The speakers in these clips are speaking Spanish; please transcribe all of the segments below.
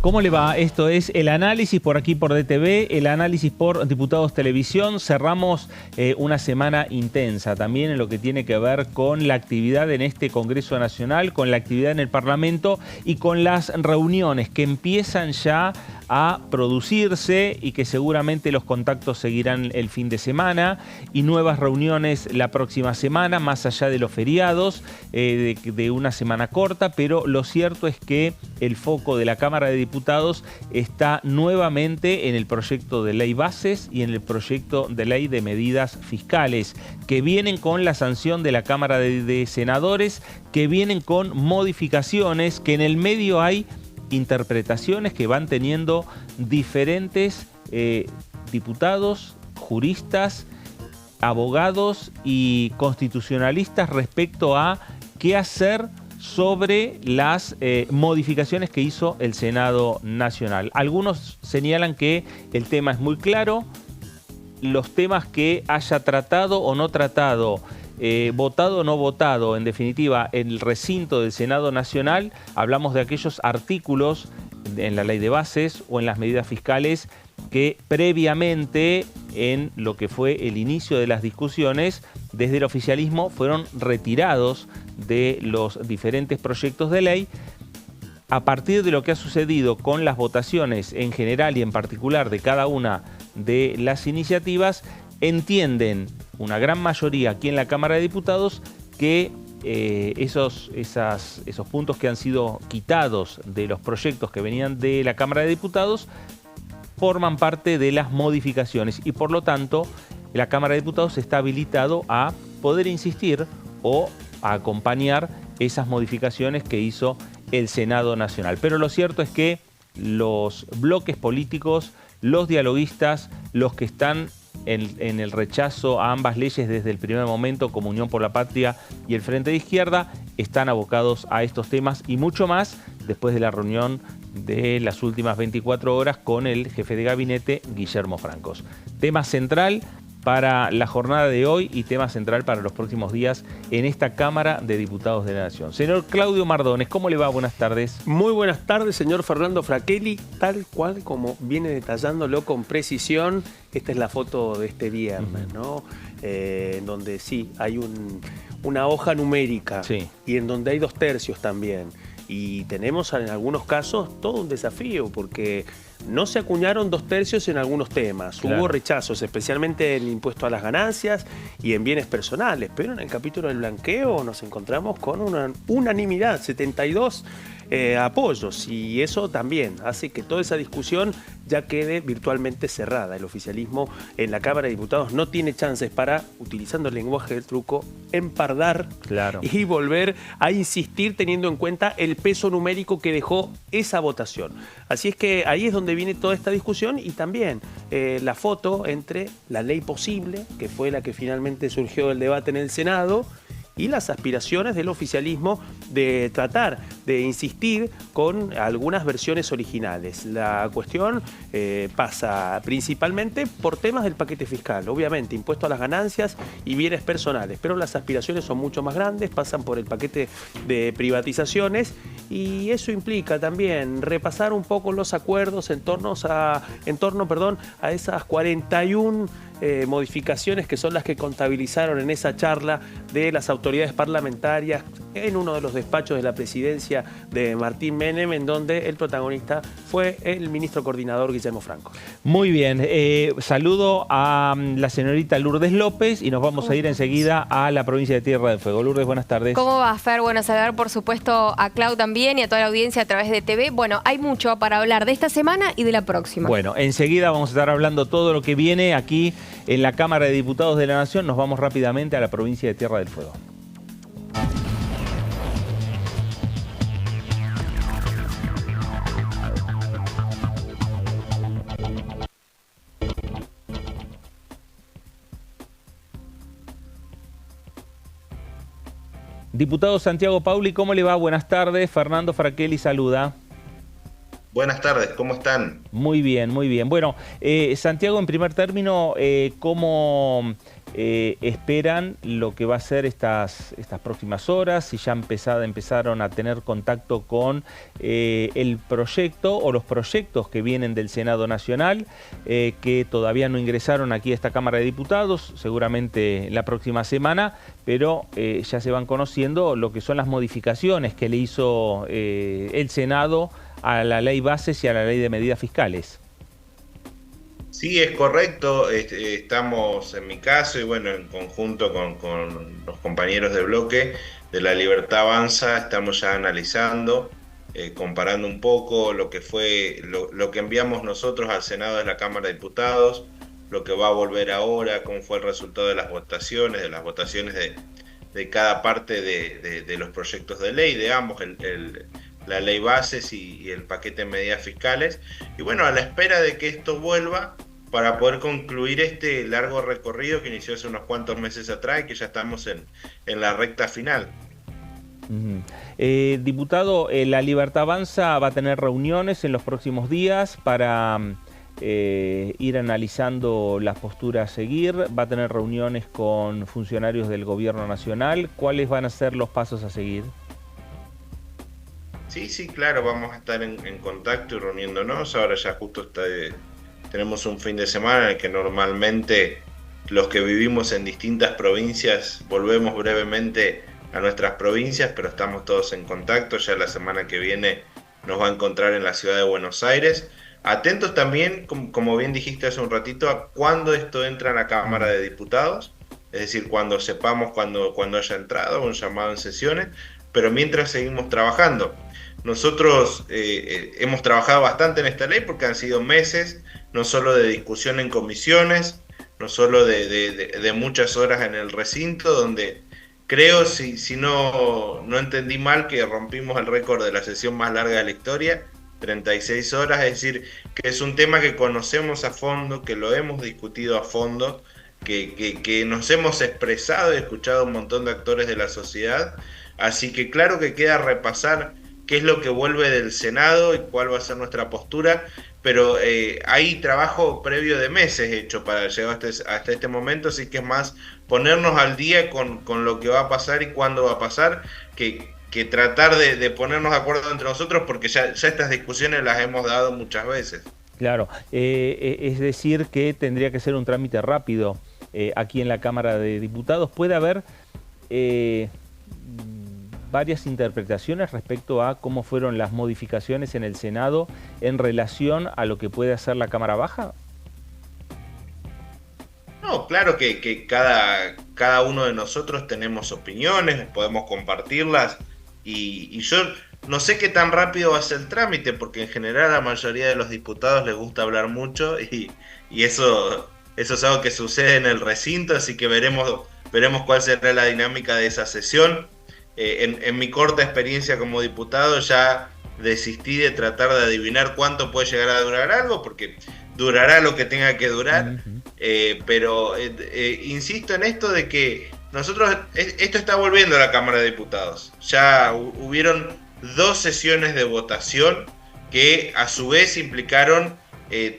¿Cómo le va? Esto es el análisis por aquí por DTV, el análisis por Diputados Televisión. Cerramos una semana intensa también en lo que tiene que ver con la actividad en este Congreso Nacional, con la actividad en el Parlamento y con las reuniones que empiezan ya a producirse y que seguramente los contactos seguirán el fin de semana y nuevas reuniones la próxima semana, más allá de los feriados, de una semana corta, pero lo cierto es que el foco de la Cámara de Diputados está nuevamente en el proyecto de ley bases y en el proyecto de ley de medidas fiscales, que vienen con la sanción de la Cámara de Senadores, que vienen con modificaciones, que en el medio hay interpretaciones que van teniendo diferentes diputados, juristas, abogados y constitucionalistas respecto a qué hacer sobre las modificaciones que hizo el Senado Nacional. Algunos señalan que el tema es muy claro, los temas que haya tratado o no tratado, votado o no votado, en definitiva, en el recinto del Senado Nacional, hablamos de aquellos artículos en la ley de bases o en las medidas fiscales que previamente, en lo que fue el inicio de las discusiones, desde el oficialismo fueron retirados de los diferentes proyectos de ley. A partir de lo que ha sucedido con las votaciones en general y en particular de cada una de las iniciativas, entienden una gran mayoría aquí en la Cámara de Diputados que esos puntos que han sido quitados de los proyectos que venían de la Cámara de Diputados forman parte de las modificaciones y por lo tanto la Cámara de Diputados está habilitado a poder insistir o a acompañar esas modificaciones que hizo el Senado Nacional. Pero lo cierto es que los bloques políticos, los dialoguistas, los que están en el rechazo a ambas leyes desde el primer momento, como Unión por la Patria y el Frente de Izquierda, están abocados a estos temas y mucho más después de la reunión de las últimas 24 horas con el jefe de gabinete, Guillermo Francos. Tema central para la jornada de hoy y tema central para los próximos días en esta Cámara de Diputados de la Nación. Señor Claudio Mardones, ¿cómo le va? Buenas tardes. Muy buenas tardes, señor Fernando Fraquelli. Tal cual como viene detallándolo con precisión, esta es la foto de este viernes, ¿no? En donde sí, hay una hoja numérica, sí, y en donde hay 2/3 también. Y tenemos en algunos casos todo un desafío porque no se acuñaron 2/3 en algunos temas. Claro. Hubo rechazos, especialmente en el impuesto a las ganancias y en bienes personales. Pero en el capítulo del blanqueo nos encontramos con una unanimidad, 72 apoyos. Y eso también hace que toda esa discusión ya quede virtualmente cerrada. El oficialismo en la Cámara de Diputados no tiene chances para, utilizando el lenguaje del truco, empardar, claro, y volver a insistir teniendo en cuenta el peso numérico que dejó esa votación. Así es que ahí es donde viene toda esta discusión y también la foto entre la ley posible, que fue la que finalmente surgió del debate en el Senado, y las aspiraciones del oficialismo de tratar de insistir con algunas versiones originales. La cuestión pasa principalmente por temas del paquete fiscal, obviamente, impuesto a las ganancias y bienes personales, pero las aspiraciones son mucho más grandes, pasan por el paquete de privatizaciones y eso implica también repasar un poco los acuerdos en torno a esas 41 modificaciones que son las que contabilizaron en esa charla de las autoridades parlamentarias en uno de los despachos de la presidencia de Martín Menem, en donde el protagonista fue el ministro coordinador Guillermo Francos. Muy bien, saludo a la señorita Lourdes López y nos vamos a ir enseguida a la provincia de Tierra del Fuego. Lourdes, buenas tardes. ¿Cómo va, Fer? Bueno, saludar por supuesto a Clau también y a toda la audiencia a través de TV. Bueno, hay mucho para hablar de esta semana y de la próxima. Bueno, enseguida vamos a estar hablando todo lo que viene aquí en la Cámara de Diputados de la Nación. Nos vamos rápidamente a la provincia de Tierra del Fuego. Diputado Santiago Pauli, ¿cómo le va? Buenas tardes. Fernando Fraquelli saluda. Buenas tardes, ¿cómo están? Muy bien, muy bien. Bueno, Santiago, en primer término, ¿cómo esperan lo que va a ser estas próximas horas, si ya empezaron a tener contacto con el proyecto o los proyectos que vienen del Senado Nacional, que todavía no ingresaron aquí a esta Cámara de Diputados, seguramente la próxima semana, pero ya se van conociendo lo que son las modificaciones que le hizo el Senado a la ley bases y a la ley de medidas fiscales. Sí, es correcto. Estamos, en mi caso, y bueno, en conjunto con los compañeros de bloque de La Libertad Avanza, estamos ya analizando, comparando un poco lo que fue, lo que enviamos nosotros al Senado de la Cámara de Diputados, lo que va a volver ahora, cómo fue el resultado de las votaciones, de cada parte de los proyectos de ley, de ambos, la ley bases y el paquete de medidas fiscales. Y bueno, a la espera de que esto vuelva para poder concluir este largo recorrido que inició hace unos cuantos meses atrás y que ya estamos en la recta final. Diputado, La Libertad Avanza va a tener reuniones en los próximos días para ir analizando las posturas a seguir, va a tener reuniones con funcionarios del Gobierno Nacional. ¿Cuáles van a ser los pasos a seguir? Sí, claro, vamos a estar en contacto y reuniéndonos. Ahora ya justo tenemos un fin de semana en el que normalmente los que vivimos en distintas provincias volvemos brevemente a nuestras provincias, pero estamos todos en contacto. Ya la semana que viene nos va a encontrar en la ciudad de Buenos Aires. Atentos también, como bien dijiste hace un ratito, a cuándo esto entra a la Cámara de Diputados, es decir, cuando sepamos cuándo haya entrado, un llamado en sesiones, pero mientras seguimos trabajando. Nosotros hemos trabajado bastante en esta ley porque han sido meses, no solo de discusión en comisiones, no solo de muchas horas en el recinto, donde creo, si no entendí mal, que rompimos el récord de la sesión más larga de la historia, 36 horas, es decir, que es un tema que conocemos a fondo, que lo hemos discutido a fondo, que nos hemos expresado y escuchado a un montón de actores de la sociedad, así que claro que queda repasar qué es lo que vuelve del Senado y cuál va a ser nuestra postura, pero hay trabajo previo de meses hecho para llegar hasta este momento, así que es más ponernos al día con lo que va a pasar y cuándo va a pasar, que tratar de ponernos de acuerdo entre nosotros, porque ya estas discusiones las hemos dado muchas veces. Claro, es decir que tendría que ser un trámite rápido aquí en la Cámara de Diputados. ¿Puede haber varias interpretaciones respecto a cómo fueron las modificaciones en el Senado en relación a lo que puede hacer la Cámara Baja? No, claro que cada uno de nosotros tenemos opiniones, podemos compartirlas y yo no sé qué tan rápido va a ser el trámite, porque en general a la mayoría de los diputados les gusta hablar mucho y eso es algo que sucede en el recinto, así que veremos cuál será la dinámica de esa sesión. En mi corta experiencia como diputado ya desistí de tratar de adivinar cuánto puede llegar a durar algo, porque durará lo que tenga que durar, pero insisto en esto de que esto está volviendo a la Cámara de Diputados. Ya hubieron 2 sesiones de votación que a su vez implicaron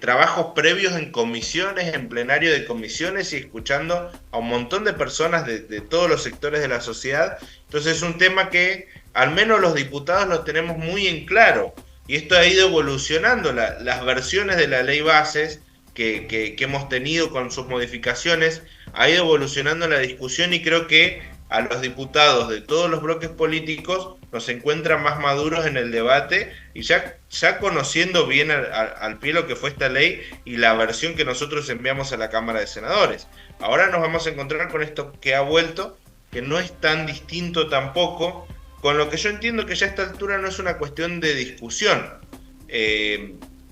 trabajos previos en comisiones, en plenario de comisiones y escuchando a un montón de personas de todos los sectores de la sociedad. Entonces es un tema que al menos los diputados lo tenemos muy en claro y esto ha ido evolucionando. Las versiones de la ley bases que hemos tenido con sus modificaciones ha ido evolucionando la discusión y creo que a los diputados de todos los bloques políticos nos encuentran más maduros en el debate y ya conociendo bien al pie lo que fue esta ley y la versión que nosotros enviamos a la Cámara de Senadores. Ahora nos vamos a encontrar con esto que ha vuelto, que no es tan distinto tampoco, con lo que yo entiendo que ya a esta altura no es una cuestión de discusión.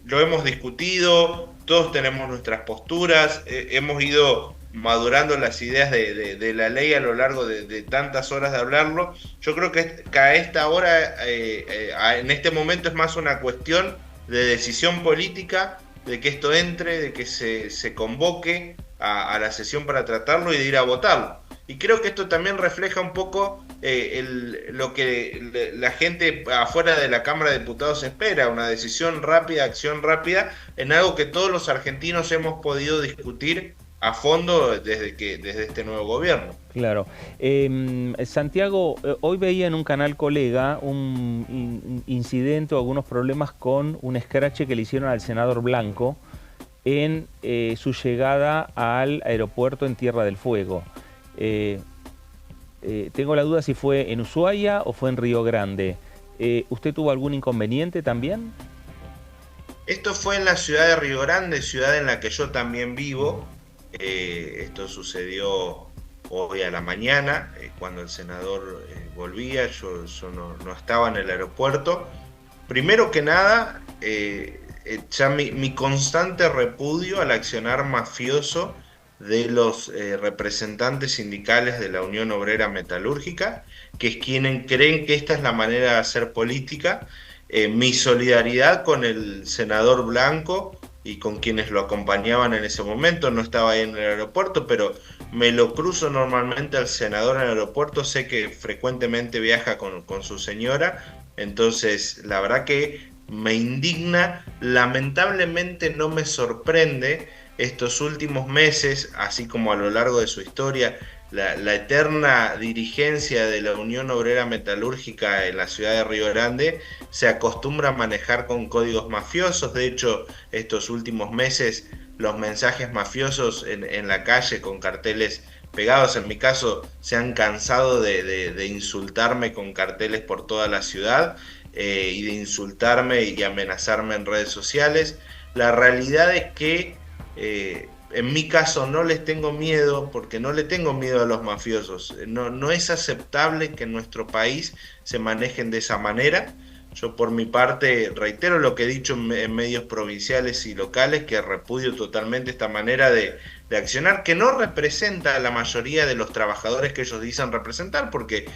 Lo hemos discutido, todos tenemos nuestras posturas, hemos ido madurando las ideas de la ley a lo largo de tantas horas de hablarlo. Yo creo que a esta hora, en este momento es más una cuestión de decisión política, de que esto entre, de que se convoque a la sesión para tratarlo y de ir a votarlo. Y creo que esto también refleja un poco lo que la gente afuera de la Cámara de Diputados espera, una decisión rápida, acción rápida, en algo que todos los argentinos hemos podido discutir a fondo desde este nuevo gobierno. Claro. Santiago, hoy veía en un canal colega un incidente o algunos problemas con un escrache que le hicieron al senador Blanco en su llegada al aeropuerto en Tierra del Fuego. Tengo la duda si fue en Ushuaia o fue en Río Grande. ¿Usted tuvo algún inconveniente también? Esto fue en la ciudad de Río Grande, ciudad en la que yo también vivo. Esto sucedió hoy a la mañana, cuando el senador volvía. Yo no estaba en el aeropuerto. Primero que nada, ya mi constante repudio al accionar mafioso de los representantes sindicales de la Unión Obrera Metalúrgica, que es quienes creen que esta es la manera de hacer política. Mi solidaridad con el senador Blanco y con quienes lo acompañaban en ese momento. No estaba ahí en el aeropuerto, pero me lo cruzo normalmente al senador en el aeropuerto. Sé que frecuentemente viaja con su señora, entonces la verdad que me indigna. Lamentablemente no me sorprende estos últimos meses, así como a lo largo de su historia, la eterna dirigencia de la Unión Obrera Metalúrgica en la ciudad de Río Grande se acostumbra a manejar con códigos mafiosos. De hecho, estos últimos meses los mensajes mafiosos en la calle con carteles pegados, en mi caso, se han cansado de insultarme con carteles por toda la ciudad y de insultarme y amenazarme en redes sociales. La realidad es que en mi caso no les tengo miedo, porque no le tengo miedo a los mafiosos. No es aceptable que en nuestro país se manejen de esa manera. Yo por mi parte reitero lo que he dicho en medios provinciales y locales, que repudio totalmente esta manera de accionar, que no representa a la mayoría de los trabajadores que ellos dicen representar, porque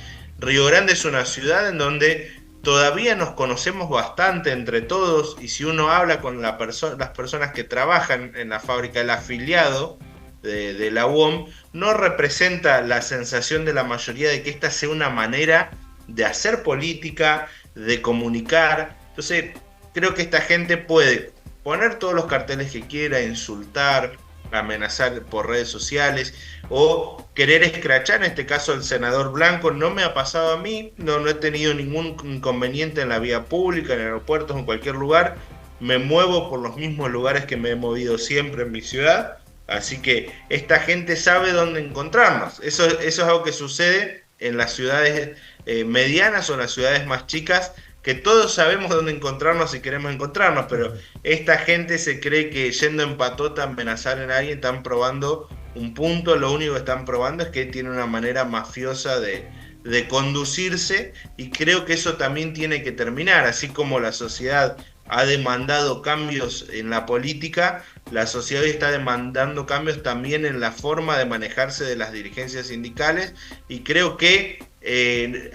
Río Grande es una ciudad en donde todavía nos conocemos bastante entre todos, y si uno habla con las personas que trabajan en la fábrica, el afiliado de la UOM, no representa la sensación de la mayoría de que esta sea una manera de hacer política, de comunicar. Entonces creo que esta gente puede poner todos los carteles que quiera, insultar, amenazar por redes sociales o querer escrachar, en este caso el senador Blanco. No me ha pasado a mí, no he tenido ningún inconveniente en la vía pública, en aeropuertos, en cualquier lugar. Me muevo por los mismos lugares que me he movido siempre en mi ciudad, así que esta gente sabe dónde encontrarnos. Eso es algo que sucede en las ciudades medianas o en las ciudades más chicas, que todos sabemos dónde encontrarnos si queremos encontrarnos, pero esta gente se cree que yendo en patota a amenazar a alguien están probando un punto. Lo único que están probando es que tiene una manera mafiosa de conducirse, y creo que eso también tiene que terminar. Así como la sociedad ha demandado cambios en la política, la sociedad está demandando cambios también en la forma de manejarse de las dirigencias sindicales, y creo que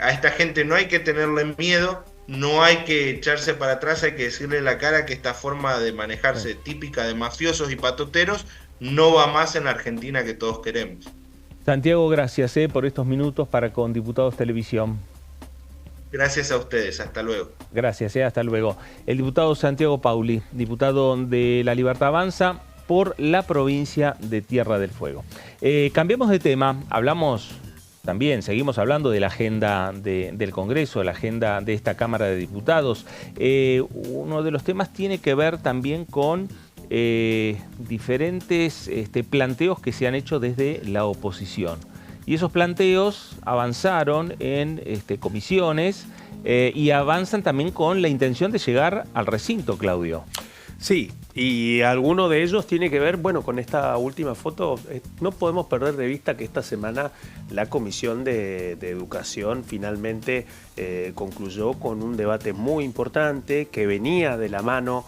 a esta gente no hay que tenerle miedo. No hay que echarse para atrás, hay que decirle en la cara que esta forma de manejarse típica de mafiosos y patoteros no va más en la Argentina que todos queremos. Santiago, gracias por estos minutos para con Diputados Televisión. Gracias a ustedes, hasta luego. Gracias, hasta luego. El diputado Santiago Pauli, diputado de La Libertad Avanza por la provincia de Tierra del Fuego. Cambiemos de tema, seguimos hablando de la agenda del Congreso, de la agenda de esta Cámara de Diputados. Uno de los temas tiene que ver también con diferentes planteos que se han hecho desde la oposición. Y esos planteos avanzaron en comisiones y avanzan también con la intención de llegar al recinto, Claudio. Sí, y alguno de ellos tiene que ver, bueno, con esta última foto. No podemos perder de vista que esta semana la Comisión de Educación finalmente concluyó con un debate muy importante que venía de la mano,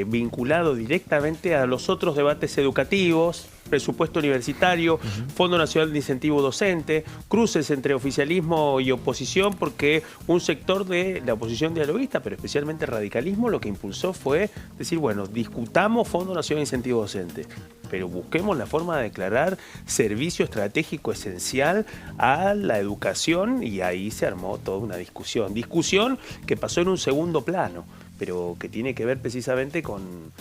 vinculado directamente a los otros debates educativos, presupuesto universitario, Fondo Nacional de Incentivo Docente, cruces entre oficialismo y oposición, porque un sector de la oposición dialoguista, pero especialmente radicalismo, lo que impulsó fue decir, bueno, discutamos Fondo Nacional de Incentivo Docente, pero busquemos la forma de declarar servicio estratégico esencial a la educación, y ahí se armó toda una discusión que pasó en un segundo plano, pero que tiene que ver precisamente con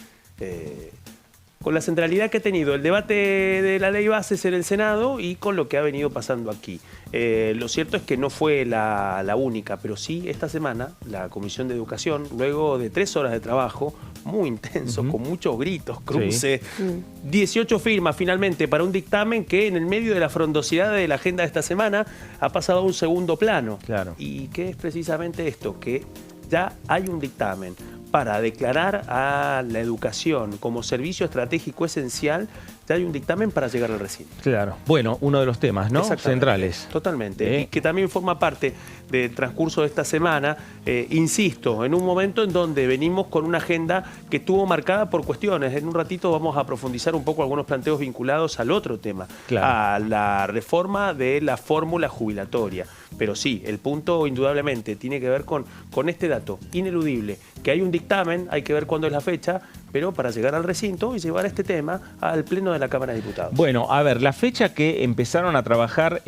con la centralidad que ha tenido el debate de la ley bases en el Senado y con lo que ha venido pasando aquí. Lo cierto es que no fue la única, pero sí esta semana la Comisión de Educación, luego de 3 horas de trabajo, muy intenso, con muchos gritos, cruces, 18 firmas finalmente para un dictamen que en el medio de la frondosidad de la agenda de esta semana ha pasado a un segundo plano. Claro. Y que es precisamente esto, que ya hay un dictamen para declarar a la educación como servicio estratégico esencial, ya hay un dictamen para llegar al recinto. Claro. Bueno, uno de los temas, ¿no? Centrales. Totalmente. Y que también forma parte del transcurso de esta semana, insisto, en un momento en donde venimos con una agenda que estuvo marcada por cuestiones. En un ratito vamos a profundizar un poco algunos planteos vinculados al otro tema, a la reforma de la fórmula jubilatoria. Pero sí, el punto indudablemente tiene que ver con este dato ineludible, que hay un dictamen, hay que ver cuándo es la fecha, pero para llegar al recinto y llevar este tema al Pleno de la Cámara de Diputados. Bueno, a ver, la fecha que empezaron a trabajar,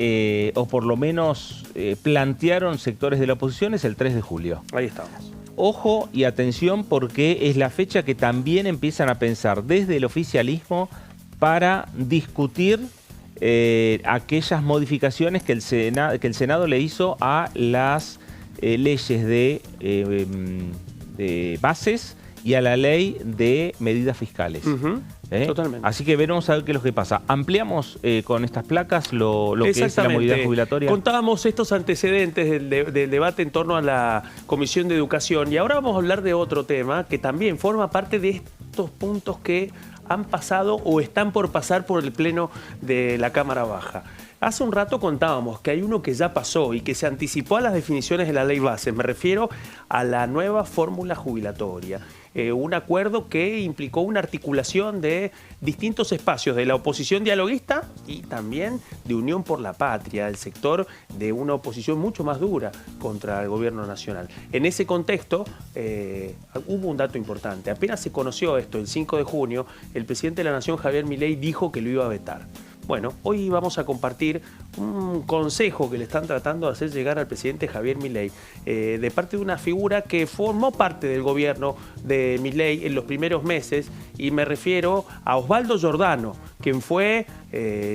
o por lo menos plantearon sectores de la oposición, es el 3 de julio. Ahí estamos. Ojo y atención, porque es la fecha que también empiezan a pensar desde el oficialismo para discutir aquellas modificaciones que el Senado le hizo a las leyes de bases y a la ley de medidas fiscales. Totalmente. Así que veremos a ver qué es lo que pasa. Ampliamos con estas placas lo que es la movilidad jubilatoria. Contábamos estos antecedentes del debate en torno a la Comisión de Educación y ahora vamos a hablar de otro tema que también forma parte de estos puntos que han pasado o están por pasar por el Pleno de la Cámara Baja. Hace un rato contábamos que hay uno que ya pasó y que se anticipó a las definiciones de la ley base. Me refiero a la nueva fórmula jubilatoria. Un acuerdo que implicó una articulación de distintos espacios de la oposición dialoguista y también de Unión por la Patria, el sector de una oposición mucho más dura contra el gobierno nacional. En ese contexto hubo un dato importante. Apenas se conoció esto, el 5 de junio, el presidente de la Nación, Javier Milei, dijo que lo iba a vetar. Bueno, hoy vamos a compartir un consejo que le están tratando de hacer llegar al presidente Javier Milei de parte de una figura que formó parte del gobierno de Milei en los primeros meses y me refiero a Osvaldo Giordano, quien fue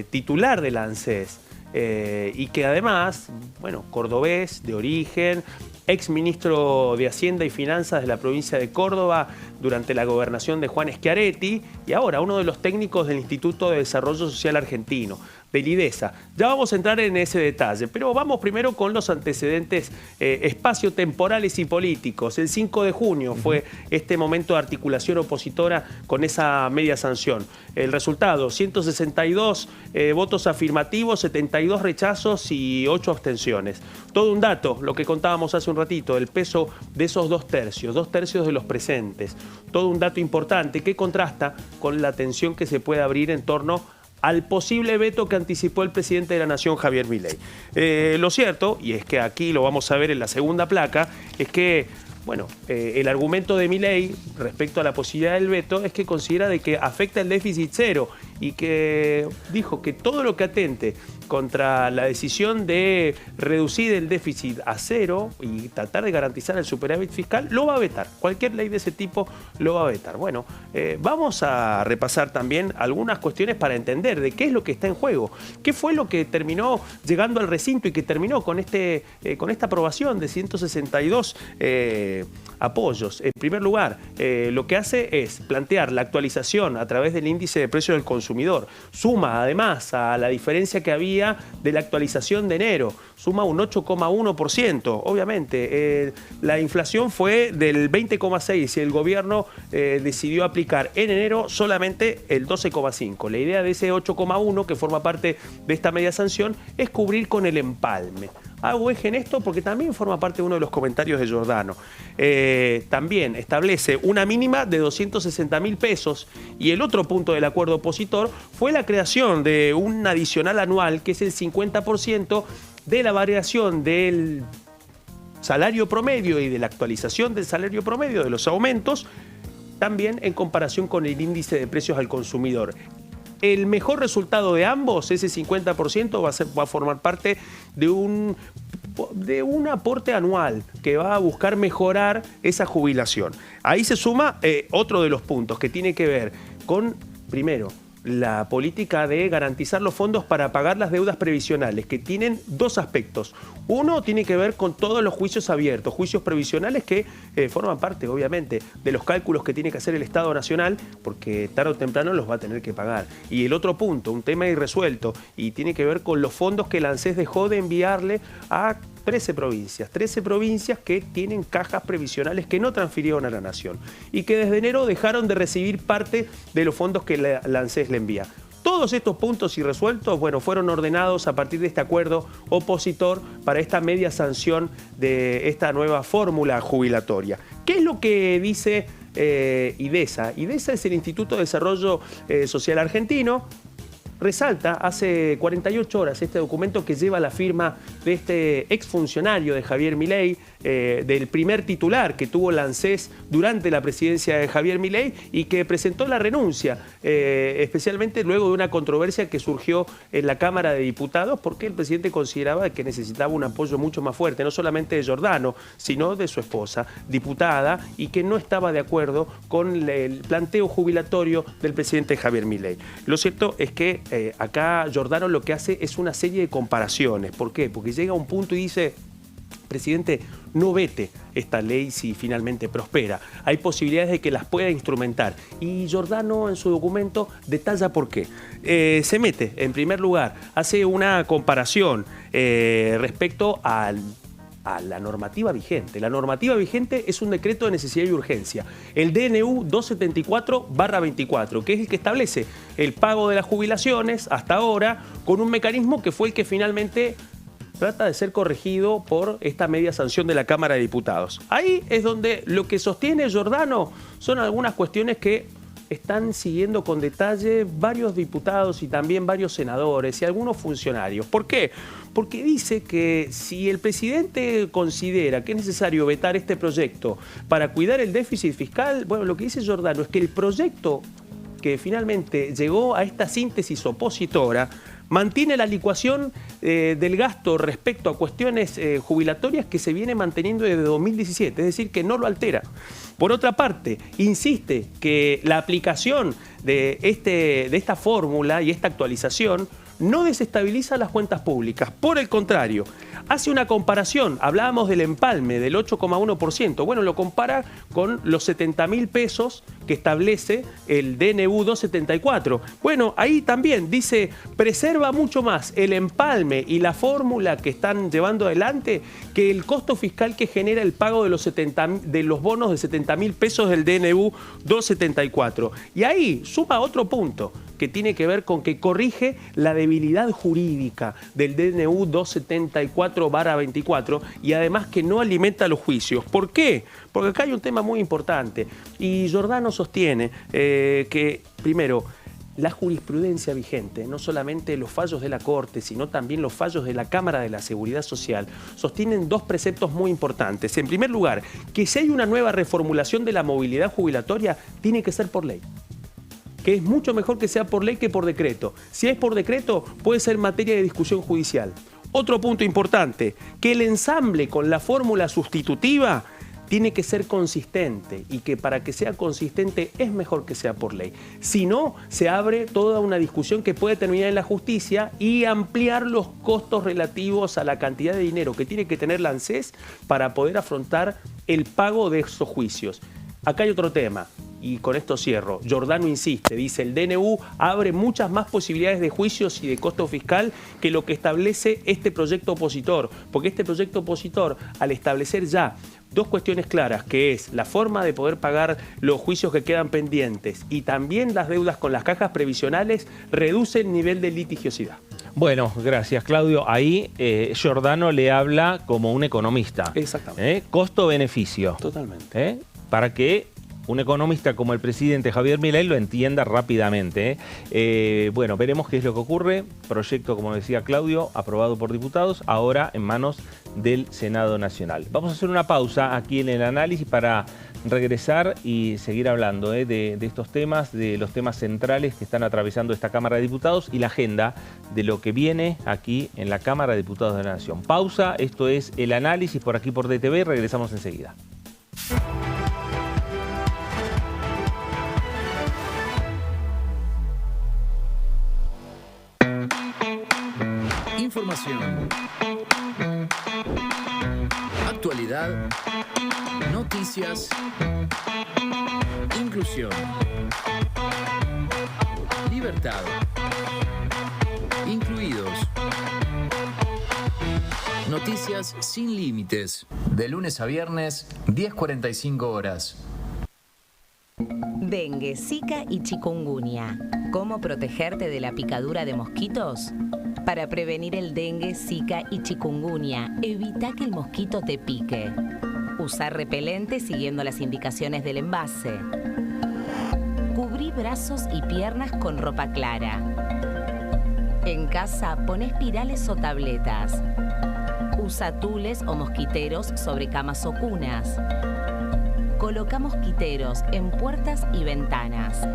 titular de la ANSES y que además, bueno, cordobés de origen, ex ministro de Hacienda y Finanzas de la provincia de Córdoba durante la gobernación de Juan Schiaretti y ahora uno de los técnicos del Instituto de Desarrollo Social Argentino, del IDESA. Ya vamos a entrar en ese detalle, pero vamos primero con los antecedentes espaciotemporales y políticos. El 5 de junio fue este momento de articulación opositora con esa media sanción. El resultado, 162 votos afirmativos, 72 rechazos y 8 abstenciones. Todo un dato, lo que contábamos hace un ratito, el peso de esos 2 tercios de los presentes. Todo un dato importante que contrasta con la tensión que se puede abrir en torno al posible veto que anticipó el presidente de la Nación, Javier Milei. Lo cierto, y es que aquí lo vamos a ver en la segunda placa, es que, bueno, el argumento de Milei respecto a la posibilidad del veto es que considera de que afecta el déficit cero y que dijo que todo lo que atente contra la decisión de reducir el déficit a cero y tratar de garantizar el superávit fiscal, lo va a vetar. Cualquier ley de ese tipo lo va a vetar. Bueno, vamos a repasar también algunas cuestiones para entender de qué es lo que está en juego. ¿Qué fue lo que terminó llegando al recinto y que terminó con esta aprobación de 162 apoyos? En primer lugar, lo que hace es plantear la actualización a través del índice de precios del consumidor. Suma además a la diferencia que había de la actualización de enero, suma un 8,1%. Obviamente, la inflación fue del 20,6% y el gobierno decidió aplicar en enero solamente el 12,5%. La idea de ese 8,1% que forma parte de esta media sanción es cubrir con el empalme. Hago eje en esto porque también forma parte de uno de los comentarios de Giordano. También establece una mínima de 260.000 pesos y el otro punto del acuerdo opositor fue la creación de un adicional anual que es el 50% de la variación del salario promedio y de la actualización del salario promedio de los aumentos, también en comparación con el índice de precios al consumidor. El mejor resultado de ambos, ese 50%, va a formar parte de un aporte anual que va a buscar mejorar esa jubilación. Ahí se suma otro de los puntos que tiene que ver con primero, la política de garantizar los fondos para pagar las deudas previsionales, que tienen dos aspectos. Uno tiene que ver con todos los juicios abiertos, juicios previsionales que forman parte, obviamente, de los cálculos que tiene que hacer el Estado Nacional, porque tarde o temprano los va a tener que pagar. Y el otro punto, un tema irresuelto, y tiene que ver con los fondos que el ANSES dejó de enviarle a 13 provincias que tienen cajas previsionales que no transfirieron a la Nación y que desde enero dejaron de recibir parte de los fondos que la ANSES le envía. Todos estos puntos irresueltos, bueno, fueron ordenados a partir de este acuerdo opositor para esta media sanción de esta nueva fórmula jubilatoria. ¿Qué es lo que dice IDESA? IDESA es el Instituto de Desarrollo Social Argentino. Resalta hace 48 horas este documento que lleva la firma de este exfuncionario de Javier Milei, del primer titular que tuvo la ANSES durante la presidencia de Javier Milei y que presentó la renuncia, especialmente luego de una controversia que surgió en la Cámara de Diputados porque el presidente consideraba que necesitaba un apoyo mucho más fuerte, no solamente de Giordano, sino de su esposa, diputada, y que no estaba de acuerdo con el planteo jubilatorio del presidente Javier Milei. Lo cierto es que acá Giordano lo que hace es una serie de comparaciones. ¿Por qué? Porque llega a un punto y dice: presidente, no vete esta ley si finalmente prospera. Hay posibilidades de que las pueda instrumentar. Y Giordano en su documento detalla por qué. Se mete, en primer lugar, hace una comparación respecto a la normativa vigente. La normativa vigente es un decreto de necesidad y urgencia, el DNU 274/24, que es el que establece el pago de las jubilaciones hasta ahora con un mecanismo que fue el que finalmente trata de ser corregido por esta media sanción de la Cámara de Diputados. Ahí es donde lo que sostiene Giordano son algunas cuestiones que están siguiendo con detalle varios diputados y también varios senadores y algunos funcionarios. ¿Por qué? Porque dice que si el presidente considera que es necesario vetar este proyecto para cuidar el déficit fiscal, bueno, lo que dice Giordano es que el proyecto que finalmente llegó a esta síntesis opositora mantiene la licuación del gasto respecto a cuestiones jubilatorias que se viene manteniendo desde 2017, es decir, que no lo altera. Por otra parte, insiste que la aplicación de esta fórmula y esta actualización no desestabiliza las cuentas públicas. Por el contrario, hace una comparación. Hablábamos del empalme del 8,1%. Bueno, lo compara con los 70.000 pesos que establece el DNU 274. Bueno, ahí también dice, preserva mucho más el empalme y la fórmula que están llevando adelante que el costo fiscal que genera el pago de los bonos de 70.000 pesos del DNU 274. Y ahí suma otro punto que tiene que ver con que corrige la debilidad jurídica del DNU 274/24 y además que no alimenta los juicios. ¿Por qué? Porque acá hay un tema muy importante y Giordano sostiene que, primero, la jurisprudencia vigente, no solamente los fallos de la Corte, sino también los fallos de la Cámara de la Seguridad Social, sostienen dos preceptos muy importantes. En primer lugar, que si hay una nueva reformulación de la movilidad jubilatoria, tiene que ser por ley, que es mucho mejor que sea por ley que por decreto. Si es por decreto, puede ser materia de discusión judicial. Otro punto importante, que el ensamble con la fórmula sustitutiva tiene que ser consistente y que para que sea consistente es mejor que sea por ley. Si no, se abre toda una discusión que puede terminar en la justicia y ampliar los costos relativos a la cantidad de dinero que tiene que tener la ANSES para poder afrontar el pago de esos juicios. Acá hay otro tema. Y con esto cierro. Giordano insiste, dice, el DNU abre muchas más posibilidades de juicios y de costo fiscal que lo que establece este proyecto opositor. Porque este proyecto opositor, al establecer ya dos cuestiones claras, que es la forma de poder pagar los juicios que quedan pendientes y también las deudas con las cajas previsionales, reduce el nivel de litigiosidad. Bueno, gracias, Claudio. Ahí Giordano le habla como un economista. Exactamente. Costo-beneficio. Totalmente. Para que un economista como el presidente Javier Milei lo entienda rápidamente. Bueno, veremos qué es lo que ocurre. Proyecto, como decía Claudio, aprobado por diputados, ahora en manos del Senado Nacional. Vamos a hacer una pausa aquí en el análisis para regresar y seguir hablando de estos temas, de los temas centrales que están atravesando esta Cámara de Diputados y la agenda de lo que viene aquí en la Cámara de Diputados de la Nación. Pausa, esto es el análisis por aquí por DTV, regresamos enseguida. Información. Actualidad. Noticias. Inclusión. Libertad. Incluidos. Noticias sin límites. De lunes a viernes, 10:45 horas. Dengue, Zika y chikungunya. ¿Cómo protegerte de la picadura de mosquitos? Para prevenir el dengue, Zika y chikungunya, evita que el mosquito te pique. Usar repelente siguiendo las indicaciones del envase. Cubrí brazos y piernas con ropa clara. En casa, pon espirales o tabletas. Usa tules o mosquiteros sobre camas o cunas. Coloca mosquiteros en puertas y ventanas.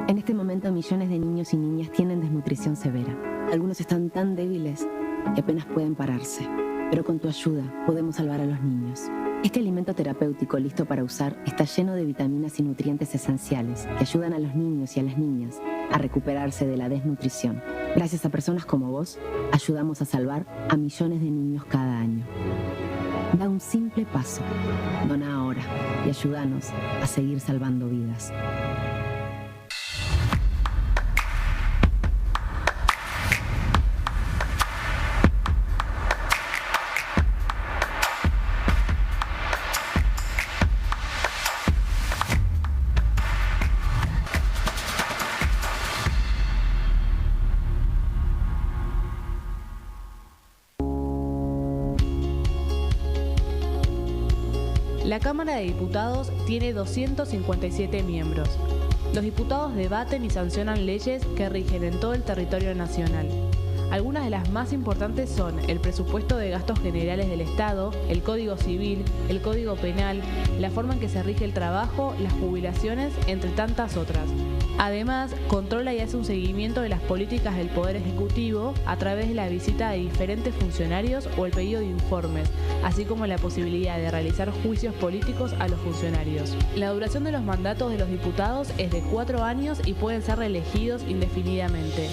En este momento, millones de niños y niñas tienen desnutrición severa. Algunos están tan débiles que apenas pueden pararse. Pero con tu ayuda podemos salvar a los niños. Este alimento terapéutico listo para usar está lleno de vitaminas y nutrientes esenciales que ayudan a los niños y a las niñas a recuperarse de la desnutrición. Gracias a personas como vos, ayudamos a salvar a millones de niños cada año. Da un simple paso. Dona ahora y ayúdanos a seguir salvando vidas. La Cámara de Diputados tiene 257 miembros. Los diputados debaten y sancionan leyes que rigen en todo el territorio nacional. Algunas de las más importantes son el presupuesto de gastos generales del Estado, el Código Civil, el Código Penal, la forma en que se rige el trabajo, las jubilaciones, entre tantas otras. Además, controla y hace un seguimiento de las políticas del Poder Ejecutivo a través de la visita de diferentes funcionarios o el pedido de informes, así como la posibilidad de realizar juicios políticos a los funcionarios. La duración de los mandatos de los diputados es de 4 años y pueden ser reelegidos indefinidamente.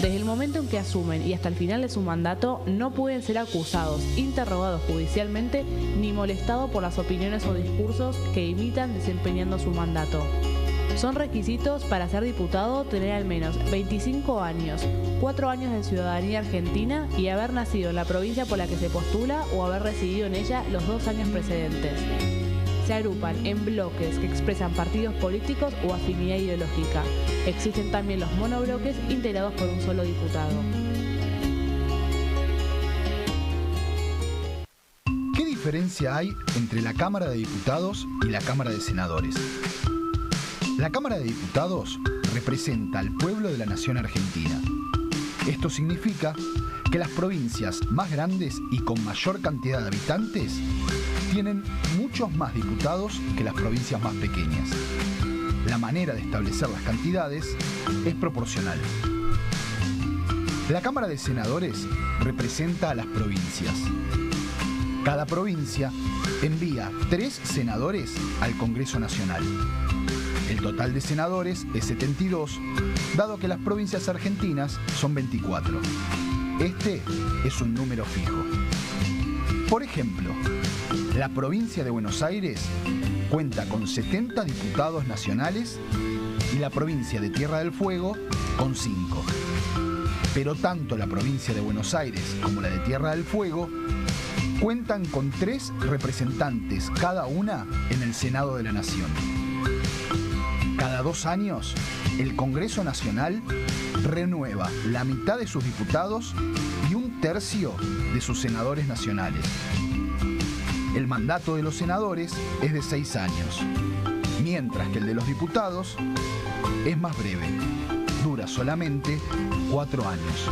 Desde el momento en que asumen y hasta el final de su mandato, no pueden ser acusados, interrogados judicialmente, ni molestados por las opiniones o discursos que imitan desempeñando su mandato. Son requisitos para ser diputado tener al menos 25 años, 4 años de ciudadanía argentina y haber nacido en la provincia por la que se postula o haber residido en ella los 2 años precedentes. Se agrupan en bloques que expresan partidos políticos o afinidad ideológica. Existen también los monobloques integrados por un solo diputado. ¿Qué diferencia hay entre la Cámara de Diputados y la Cámara de Senadores? La Cámara de Diputados representa al pueblo de la nación argentina. Esto significa que las provincias más grandes y con mayor cantidad de habitantes tienen muchos más diputados que las provincias más pequeñas. La manera de establecer las cantidades es proporcional. La Cámara de Senadores representa a las provincias. Cada provincia envía 3 senadores al Congreso Nacional. El total de senadores es 72, dado que las provincias argentinas son 24. Este es un número fijo. Por ejemplo, la provincia de Buenos Aires cuenta con 70 diputados nacionales y la provincia de Tierra del Fuego con 5. Pero tanto la provincia de Buenos Aires como la de Tierra del Fuego cuentan con 3 representantes cada una en el Senado de la Nación. Cada 2 años, el Congreso Nacional renueva la mitad de sus diputados y 1/3 de sus senadores nacionales. El mandato de los senadores es de 6 años, mientras que el de los diputados es más breve, dura solamente 4 años.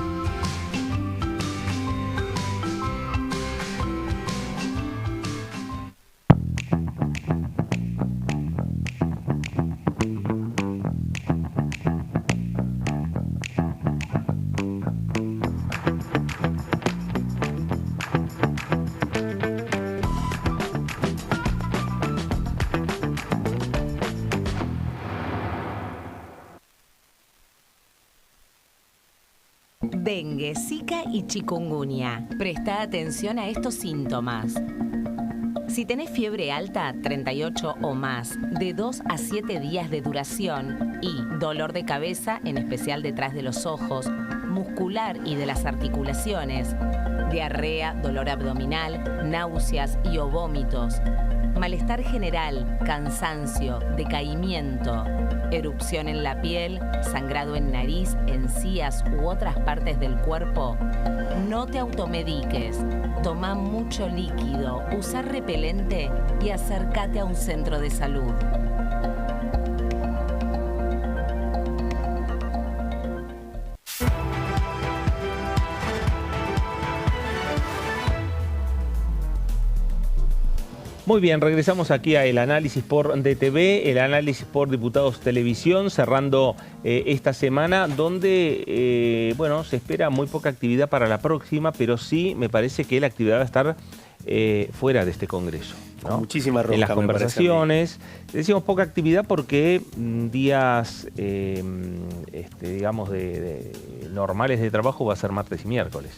Dengue, Zika y chikungunya. Presta atención a estos síntomas. Si tenés fiebre alta, 38 o más, de 2 a 7 días de duración y dolor de cabeza, en especial detrás de los ojos, muscular y de las articulaciones, diarrea, dolor abdominal, náuseas y o vómitos, malestar general, cansancio, decaimiento, erupción en la piel, sangrado en nariz, encías u otras partes del cuerpo, no te automediques. Toma mucho líquido, usa repelente y acércate a un centro de salud. Muy bien, regresamos aquí a el análisis por DTV, el análisis por Diputados Televisión, cerrando esta semana donde, bueno, se espera muy poca actividad para la próxima, pero sí me parece que la actividad va a estar fuera de este Congreso, ¿no? Con muchísima rosca, en las conversaciones. Decimos poca actividad porque días, digamos, normales de trabajo va a ser martes y miércoles.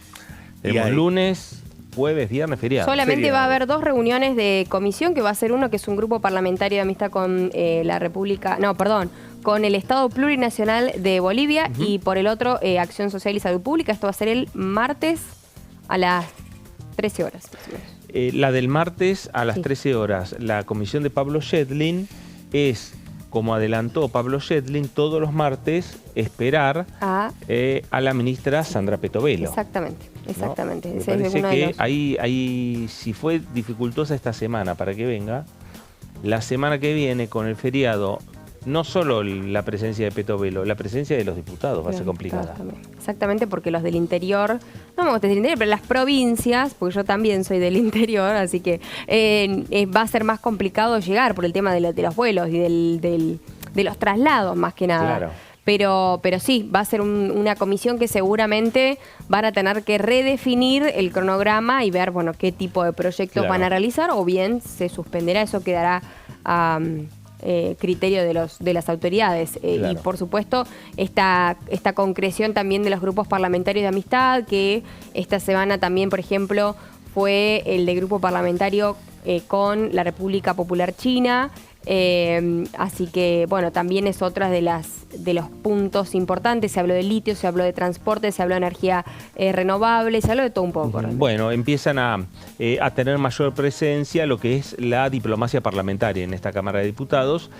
Tenemos lunes, jueves, viernes, feriado. Solamente va a haber 2 reuniones de comisión, que va a ser uno que es un grupo parlamentario de amistad con la República, con el Estado Plurinacional de Bolivia, y por el otro Acción Social y Salud Pública. Esto va a ser el martes a las 13 horas. La del martes a las 13 horas. La comisión de Pablo Schedlin es, como adelantó Pablo Schedlin, todos los martes esperar a la ministra Sandra Petovelo. Exactamente. Exactamente. ¿No? Me parece que ahí, si fue dificultosa esta semana para que venga, la semana que viene con el feriado, no solo la presencia de Petovelo, la presencia de los diputados va a ser complicada. Exactamente, porque los del interior, no me gusta decir interior, pero las provincias, porque yo también soy del interior, así que va a ser más complicado llegar por el tema de los vuelos y de los traslados, más que nada. Claro. Pero sí, va a ser una comisión que seguramente van a tener que redefinir el cronograma y ver, bueno, qué tipo de proyectos van a realizar, o bien se suspenderá, eso quedará a criterio de las autoridades. Y por supuesto, esta concreción también de los grupos parlamentarios de amistad, que esta semana también, por ejemplo, fue el de grupo parlamentario con la República Popular China. Así que, bueno, también es otra de los puntos importantes. Se habló de litio, se habló de transporte, se habló de energía renovable, se habló de todo un poco. Bueno, empiezan a tener mayor presencia lo que es la diplomacia parlamentaria en esta Cámara de Diputados.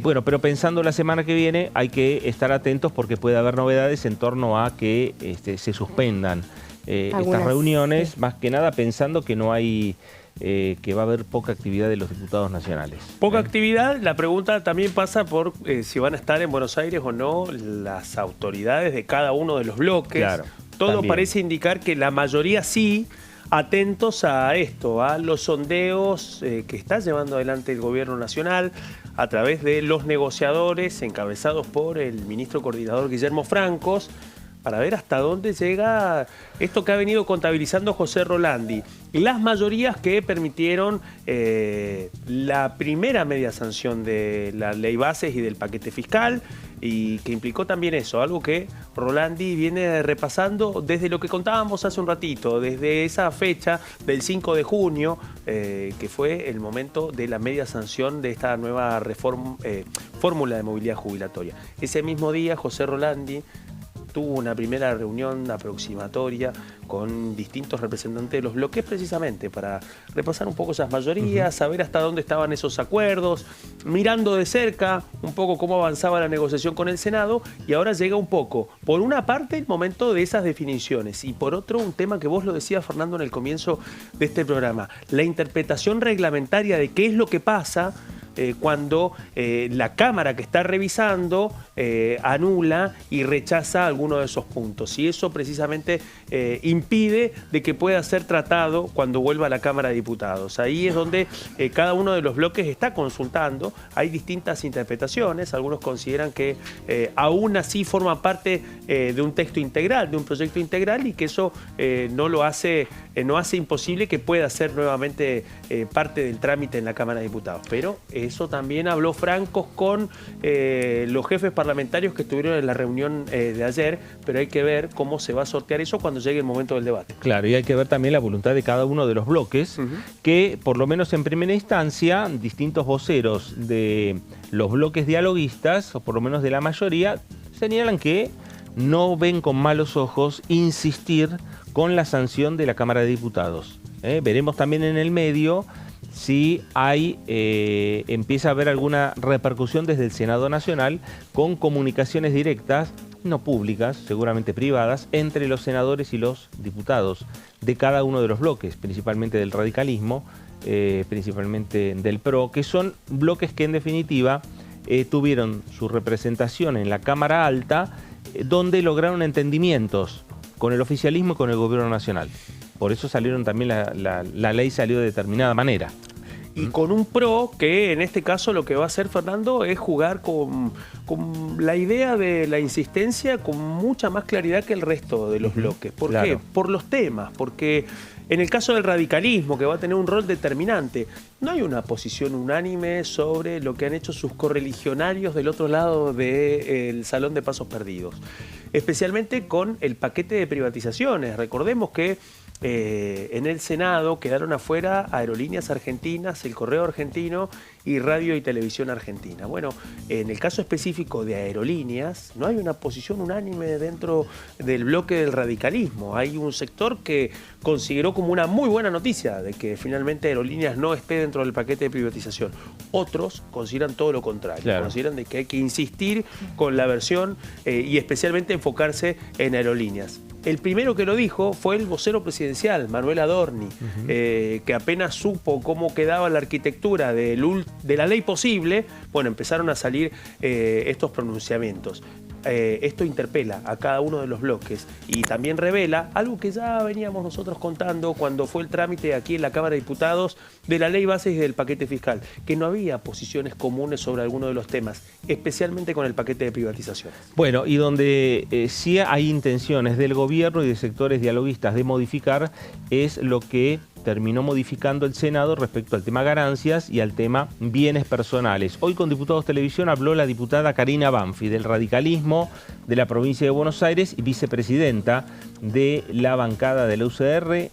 Bueno, pero pensando la semana que viene hay que estar atentos porque puede haber novedades en torno a que se suspendan estas reuniones, más que nada pensando que no hay... que va a haber poca actividad de los diputados nacionales. Poca actividad, la pregunta también pasa por si van a estar en Buenos Aires o no las autoridades de cada uno de los bloques. Claro, todo también parece indicar que la mayoría sí, atentos a esto, a los sondeos que está llevando adelante el gobierno nacional a través de los negociadores encabezados por el ministro coordinador Guillermo Francos, para ver hasta dónde llega esto que ha venido contabilizando José Rolandi. Y las mayorías que permitieron la primera media sanción de la ley bases y del paquete fiscal, y que implicó también eso, algo que Rolandi viene repasando desde lo que contábamos hace un ratito, desde esa fecha del 5 de junio, que fue el momento de la media sanción de esta nueva fórmula de movilidad jubilatoria. Ese mismo día, José Rolandi tuvo una primera reunión aproximatoria con distintos representantes de los bloques precisamente para repasar un poco esas mayorías, saber hasta dónde estaban esos acuerdos, mirando de cerca un poco cómo avanzaba la negociación con el Senado, y ahora llega un poco, por una parte, el momento de esas definiciones y por otro, un tema que vos lo decías, Fernando, en el comienzo de este programa, la interpretación reglamentaria de qué es lo que pasa cuando la Cámara que está revisando anula y rechaza alguno de esos puntos. Y eso precisamente impide de que pueda ser tratado cuando vuelva a la Cámara de Diputados. Ahí es donde cada uno de los bloques está consultando. Hay distintas interpretaciones. Algunos consideran que aún así forma parte de un texto integral, de un proyecto integral, y que eso no hace imposible que pueda ser nuevamente parte del trámite en la Cámara de Diputados. Pero eso también habló Francos con los jefes parlamentarios que estuvieron en la reunión de ayer, pero hay que ver cómo se va a sortear eso cuando llegue el momento del debate. Claro, y hay que ver también la voluntad de cada uno de los bloques, que por lo menos en primera instancia, distintos voceros de los bloques dialoguistas, o por lo menos de la mayoría, señalan que no ven con malos ojos insistir con la sanción de la Cámara de Diputados. Veremos también en el medio si empieza a haber alguna repercusión desde el Senado Nacional con comunicaciones directas, no públicas, seguramente privadas, entre los senadores y los diputados de cada uno de los bloques, principalmente del radicalismo, principalmente del PRO, que son bloques que en definitiva tuvieron su representación en la Cámara Alta, donde lograron entendimientos con el oficialismo y con el gobierno nacional. Por eso salieron también, la ley salió de determinada manera. Y con un PRO que en este caso lo que va a hacer Fernando es jugar con la idea de la insistencia con mucha más claridad que el resto de los bloques. ¿Por qué? Por los temas, porque en el caso del radicalismo, que va a tener un rol determinante, no hay una posición unánime sobre lo que han hecho sus correligionarios del otro lado del Salón de Pasos Perdidos. Especialmente con el paquete de privatizaciones. Recordemos que en el Senado quedaron afuera Aerolíneas Argentinas, el Correo Argentino y Radio y Televisión Argentina. Bueno, en el caso específico de Aerolíneas, no hay una posición unánime dentro del bloque del radicalismo. Hay un sector que consideró como una muy buena noticia de que finalmente Aerolíneas no esté dentro del paquete de privatización. Otros consideran todo lo contrario. Claro. Consideran de que hay que insistir con la versión y especialmente enfocarse en Aerolíneas. El primero que lo dijo fue el vocero presidencial, Manuel Adorni, que apenas supo cómo quedaba la arquitectura de la ley posible, bueno, empezaron a salir estos pronunciamientos. Esto interpela a cada uno de los bloques y también revela algo que ya veníamos nosotros contando cuando fue el trámite aquí en la Cámara de Diputados de la ley base y del paquete fiscal, que no había posiciones comunes sobre alguno de los temas, especialmente con el paquete de privatizaciones. Bueno, y donde sí hay intenciones del gobierno y de sectores dialoguistas de modificar es lo que terminó modificando el Senado respecto al tema ganancias y al tema bienes personales. Hoy con Diputados Televisión habló la diputada Karina Banfi, del radicalismo de la provincia de Buenos Aires y vicepresidenta de la bancada de la UCR.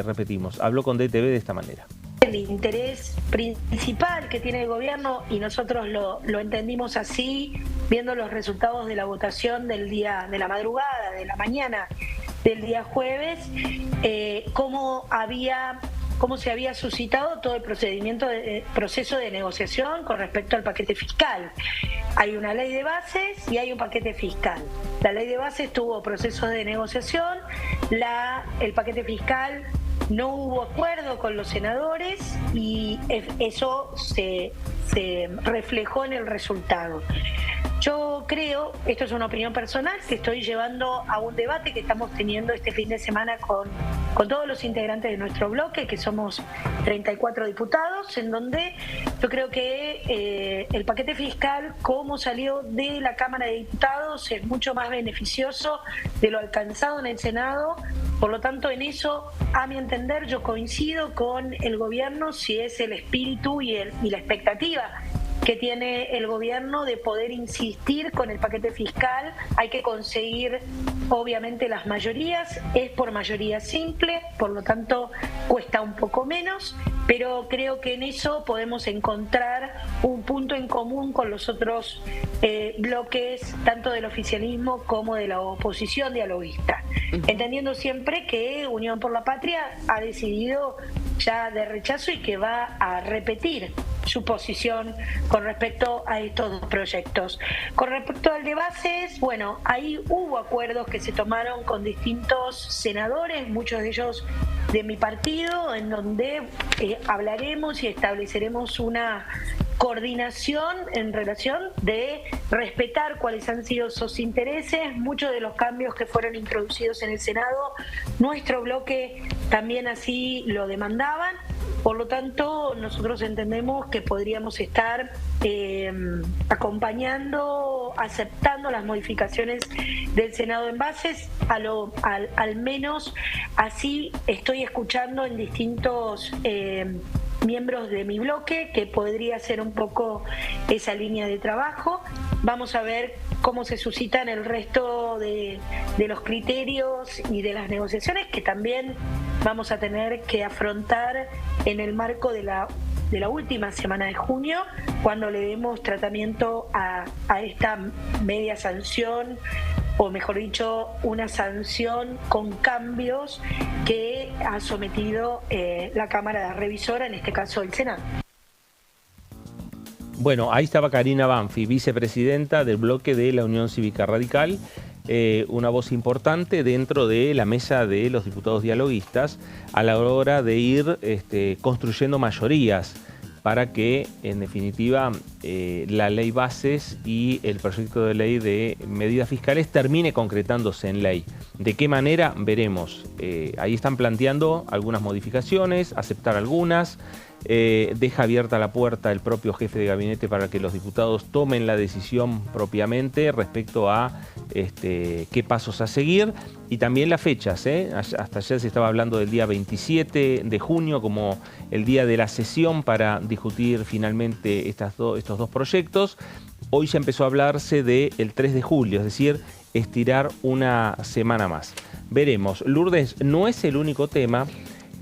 Repetimos, habló con DTV de esta manera. El interés principal que tiene el gobierno, y nosotros lo entendimos así, viendo los resultados de la votación del día, de la madrugada, de la mañana del día jueves, cómo se había suscitado todo el proceso de negociación con respecto al paquete fiscal. Hay una ley de bases y hay un paquete fiscal. La ley de bases tuvo procesos de negociación, el paquete fiscal no hubo acuerdo con los senadores y eso se reflejó en el resultado. Yo creo, esto es una opinión personal, que estoy llevando a un debate que estamos teniendo este fin de semana con todos los integrantes de nuestro bloque, que somos 34 diputados, en donde yo creo que el paquete fiscal, como salió de la Cámara de Diputados, es mucho más beneficioso de lo alcanzado en el Senado. Por lo tanto, en eso, a mi entender, yo coincido con el gobierno, si es el espíritu y la expectativa que tiene el gobierno de poder insistir con el paquete fiscal. Hay que conseguir, obviamente, las mayorías. Es por mayoría simple, por lo tanto, cuesta un poco menos. pero creo que en eso podemos encontrar un punto en común con los otros bloques, tanto del oficialismo como de la oposición dialoguista, entendiendo siempre que Unión por la Patria ha decidido ya de rechazo y que va a repetir su posición con respecto a estos dos proyectos. Con respecto al de bases, bueno, ahí hubo acuerdos que se tomaron con distintos senadores, muchos de ellos de mi partido, en donde hablaremos y estableceremos una coordinación en relación de respetar cuáles han sido sus intereses. Muchos de los cambios que fueron introducidos en el Senado, nuestro bloque también así lo demandaban. Por lo tanto, nosotros entendemos que podríamos estar acompañando, aceptando las modificaciones del Senado en bases, al menos así estoy escuchando en distintos miembros de mi bloque, que podría ser un poco esa línea de trabajo. Vamos a ver cómo se suscitan el resto de los criterios y de las negociaciones que también vamos a tener que afrontar en el marco de la última semana de junio, cuando le demos tratamiento a esta media sanción, o mejor dicho, una sanción con cambios que ha sometido la Cámara Revisora, en este caso el Senado. Bueno, ahí estaba Karina Banfi, vicepresidenta del bloque de la Unión Cívica Radical, una voz importante dentro de la mesa de los diputados dialoguistas a la hora de ir construyendo mayorías para que, en definitiva, la ley bases y el proyecto de ley de medidas fiscales termine concretándose en ley. ¿De qué manera? Veremos. Ahí están planteando algunas modificaciones, aceptar algunas. Deja abierta la puerta el propio jefe de gabinete para que los diputados tomen la decisión propiamente respecto a qué pasos a seguir y también las fechas. Hasta ayer se estaba hablando del día 27 de junio como el día de la sesión para discutir finalmente estos dos proyectos. Hoy ya empezó a hablarse del 3 de julio, es decir, estirar una semana más. Veremos. Lourdes, no es el único tema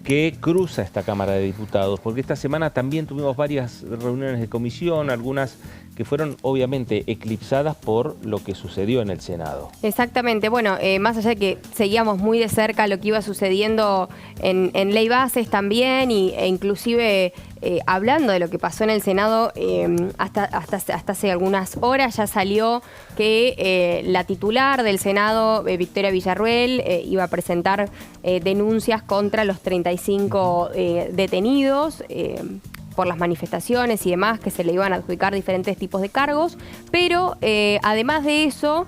que cruza esta Cámara de Diputados, porque esta semana también tuvimos varias reuniones de comisión, algunas que fueron obviamente eclipsadas por lo que sucedió en el Senado. Exactamente, bueno, más allá de que seguíamos muy de cerca lo que iba sucediendo en ley bases también, e inclusive hablando de lo que pasó en el Senado, hasta hace algunas horas ya salió que la titular del Senado, Victoria Villarruel, iba a presentar denuncias contra los 35 detenidos por las manifestaciones y demás, que se le iban a adjudicar diferentes tipos de cargos, pero además de eso,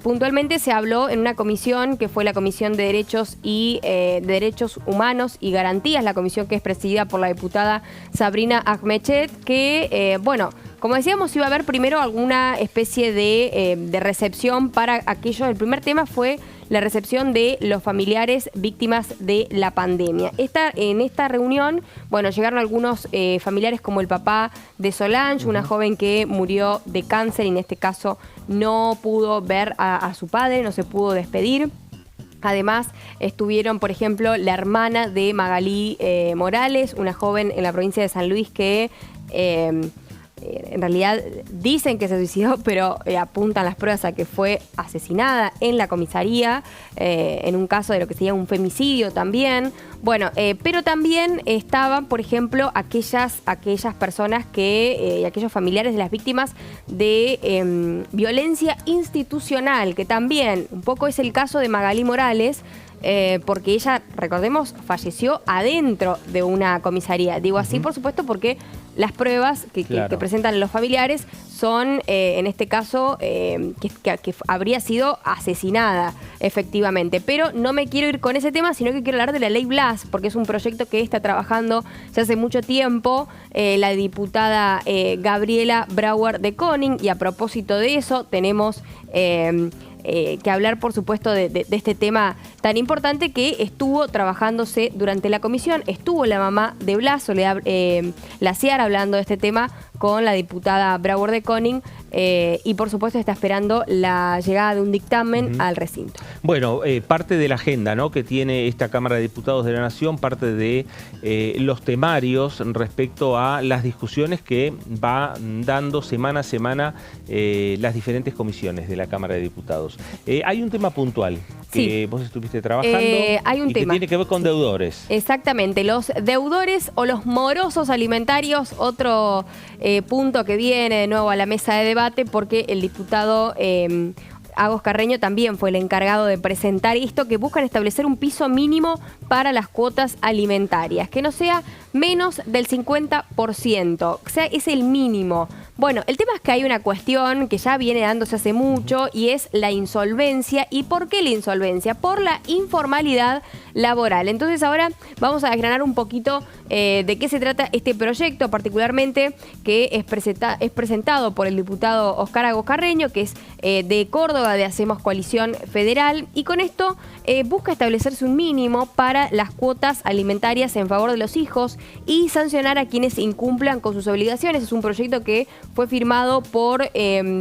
puntualmente se habló en una comisión que fue la Comisión de Derechos y Derechos Humanos y Garantías, la comisión que es presidida por la diputada Sabrina Ahmechet, que, bueno, como decíamos, iba a haber primero alguna especie de recepción para aquellos. El primer tema fue la recepción de los familiares víctimas de la pandemia. En esta reunión, bueno, llegaron algunos familiares como el papá de Solange, una joven que murió de cáncer y en este caso no pudo ver a su padre, no se pudo despedir. Además, estuvieron, por ejemplo, la hermana de Magalí Morales, una joven en la provincia de San Luis que en realidad dicen que se suicidó, pero apuntan las pruebas a que fue asesinada en la comisaría, en un caso de lo que sería un femicidio también. Bueno, pero también estaban, por ejemplo, aquellas personas y aquellos familiares de las víctimas de violencia institucional, que también un poco es el caso de Magalí Morales, porque ella, recordemos, falleció adentro de una comisaría. Digo así, por supuesto, porque las pruebas que presentan los familiares son, en este caso, que habría sido asesinada, efectivamente. Pero no me quiero ir con ese tema, sino que quiero hablar de la Ley Blas, porque es un proyecto que está trabajando ya hace mucho tiempo la diputada Gabriela Brauer de Koning, y a propósito de eso tenemos que hablar, por supuesto, de este tema tan importante que estuvo trabajándose durante la comisión. Estuvo la mamá de Blas, la Ciara, hablando de este tema con la diputada Brauer de Koning y por supuesto está esperando la llegada de un dictamen al recinto. Bueno, parte de la agenda, ¿no?, que tiene esta Cámara de Diputados de la Nación, parte de los temarios respecto a las discusiones que va dando semana a semana las diferentes comisiones de la Cámara de Diputados. Hay un tema puntual que vos estuviste trabajando hay un tema que tiene que ver con deudores. Exactamente, los deudores o los morosos alimentarios, otro punto que viene de nuevo a la mesa de debate porque el diputado Agos Carreño también fue el encargado de presentar esto, que buscan establecer un piso mínimo para las cuotas alimentarias, que no sea menos del 50%, o sea, es el mínimo. Bueno, el tema es que hay una cuestión que ya viene dándose hace mucho y es la insolvencia. ¿Y por qué la insolvencia? Por la informalidad laboral. Entonces ahora vamos a desgranar un poquito de qué se trata este proyecto, particularmente que es presentado por el diputado Oscar Agos Carreño, que es de Córdoba, de Hacemos Coalición Federal, y con esto busca establecerse un mínimo para las cuotas alimentarias en favor de los hijos y sancionar a quienes incumplan con sus obligaciones. Es un proyecto que fue firmado por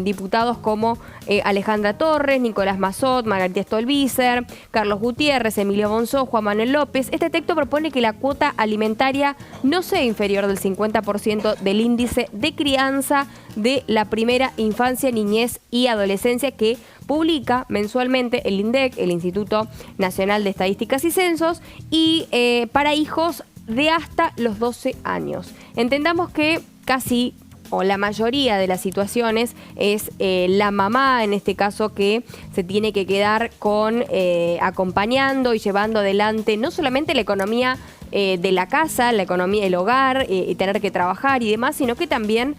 diputados como Alejandra Torres, Nicolás Massot, Margarita Stolbizer, Carlos Gutiérrez, Emilio Bonzó, Juan Manuel López. Este texto propone que la cuota alimentaria no sea inferior del 50% del índice de crianza de la primera infancia, niñez y adolescencia que publica mensualmente el INDEC, el Instituto Nacional de Estadísticas y Censos, y para hijos de hasta los 12 años. Entendamos que casi o la mayoría de las situaciones es la mamá, en este caso, que se tiene que quedar con acompañando y llevando adelante no solamente la economía de la casa, la economía del hogar, y tener que trabajar y demás, sino que también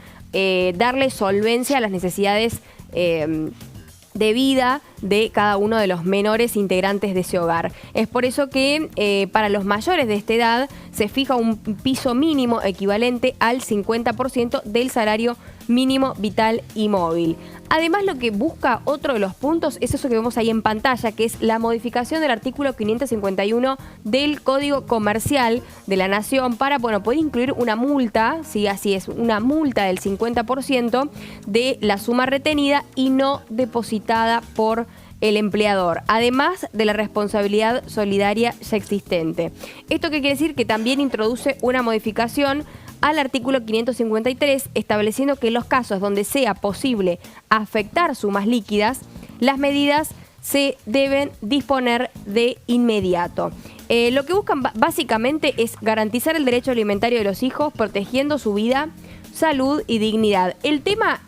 darle solvencia a las necesidades de vida de cada uno de los menores integrantes de ese hogar. Es por eso que para los mayores de esta edad se fija un piso mínimo equivalente al 50% del salario mínimo vital y móvil. Además, lo que busca otro de los puntos es eso que vemos ahí en pantalla, que es la modificación del artículo 551 del Código Comercial de la Nación para, bueno, poder incluir una multa, sí, así es, una multa del 50% de la suma retenida y no depositada por el empleador, además de la responsabilidad solidaria ya existente. ¿Esto qué quiere decir? Que también introduce una modificación al artículo 553, estableciendo que en los casos donde sea posible afectar sumas líquidas, las medidas se deben disponer de inmediato. Lo que buscan básicamente es garantizar el derecho alimentario de los hijos, protegiendo su vida, salud y dignidad. El tema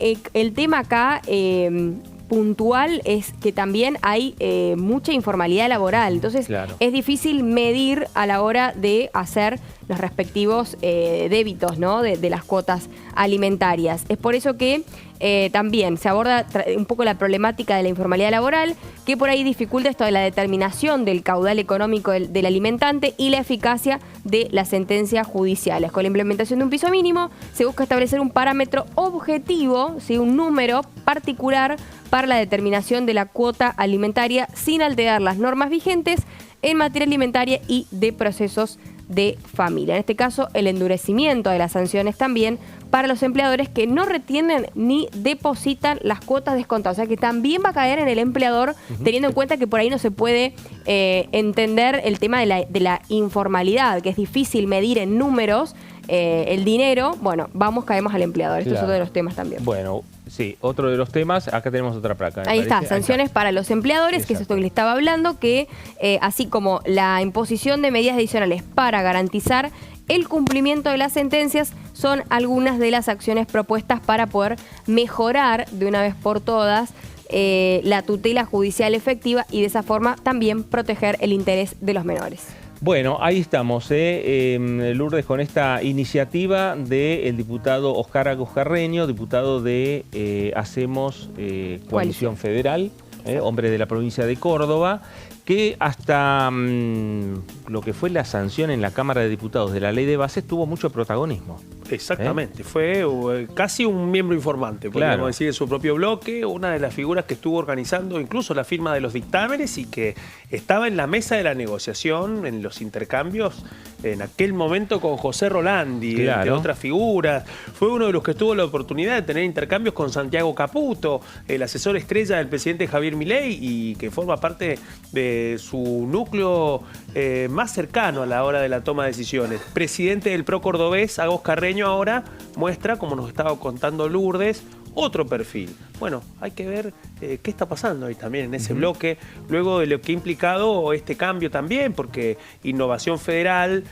acá puntual es que también hay mucha informalidad laboral, entonces es difícil medir a la hora de hacer los respectivos débitos, ¿no?, de las cuotas alimentarias. Es por eso que también se aborda un poco la problemática de la informalidad laboral, que por ahí dificulta esto de la determinación del caudal económico del alimentante y la eficacia de las sentencias judiciales. Con la implementación de un piso mínimo se busca establecer un parámetro objetivo, ¿sí?, un número particular para la determinación de la cuota alimentaria sin alterar las normas vigentes en materia alimentaria y de procesos de familia. En este caso, el endurecimiento de las sanciones también para los empleadores que no retienen ni depositan las cuotas descontadas. O sea que también va a caer en el empleador, teniendo en cuenta que por ahí no se puede entender el tema de la informalidad, que es difícil medir en números el dinero. Bueno, caemos al empleador. Esto es otro de los temas también. Bueno, sí, otro de los temas. Acá tenemos otra placa. Ahí está, sanciones para los empleadores, que es esto que le estaba hablando, que así como la imposición de medidas adicionales para garantizar el cumplimiento de las sentencias, son algunas de las acciones propuestas para poder mejorar de una vez por todas la tutela judicial efectiva y de esa forma también proteger el interés de los menores. Bueno, ahí estamos, Lourdes, con esta iniciativa del diputado Oscar Agos Carreño, diputado de Hacemos Coalición Federal, hombre de la provincia de Córdoba, que hasta lo que fue la sanción en la Cámara de Diputados de la Ley de Bases tuvo mucho protagonismo. Exactamente, fue casi un miembro informante, podríamos decir, en su propio bloque, una de las figuras que estuvo organizando incluso la firma de los dictámenes y que estaba en la mesa de la negociación, en los intercambios, en aquel momento con José Rolandi, entre otras figuras. Fue uno de los que tuvo la oportunidad de tener intercambios con Santiago Caputo, el asesor estrella del presidente Javier Milei, y que forma parte de su núcleo más cercano a la hora de la toma de decisiones. Presidente del PRO cordobés, Agos Carreño, ahora muestra, como nos estaba contando Lourdes, otro perfil. Bueno, hay que ver qué está pasando ahí también en ese bloque, luego de lo que ha implicado este cambio también, porque Innovación Federal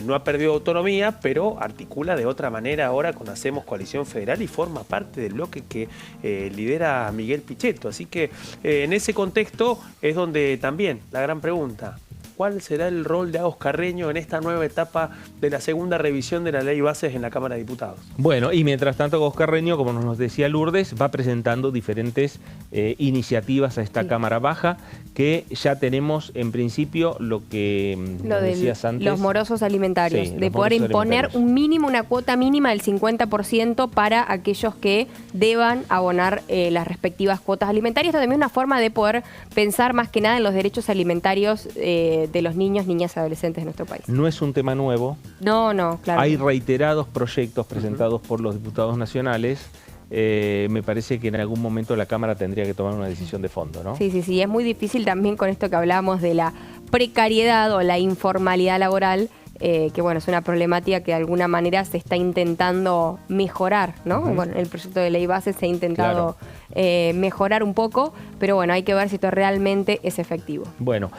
no ha perdido autonomía, pero articula de otra manera ahora con Hacemos Coalición Federal y forma parte del bloque que lidera Miguel Pichetto. Así que en ese contexto es donde también la gran pregunta: ¿cuál será el rol de Agos Carreño en esta nueva etapa de la segunda revisión de la Ley Bases en la Cámara de Diputados? Bueno, y mientras tanto Agos Carreño, como nos decía Lourdes, va presentando diferentes iniciativas a esta Cámara Baja, que ya tenemos en principio lo que decías antes. Los morosos alimentarios, Sí, de poder imponer un mínimo, una cuota mínima del 50% para aquellos que deban abonar las respectivas cuotas alimentarias. Esto también es una forma de poder pensar más que nada en los derechos alimentarios de los niños, niñas y adolescentes de nuestro país. No es un tema nuevo. No, claro. Hay reiterados proyectos presentados por los diputados nacionales. Me parece que en algún momento la Cámara tendría que tomar una decisión de fondo, ¿no? Sí. Es muy difícil también con esto que hablamos de la precariedad o la informalidad laboral, que bueno, es una problemática que de alguna manera se está intentando mejorar, ¿no? Bueno, el proyecto de ley base se ha intentado mejorar un poco, pero bueno, hay que ver si esto realmente es efectivo. Bueno,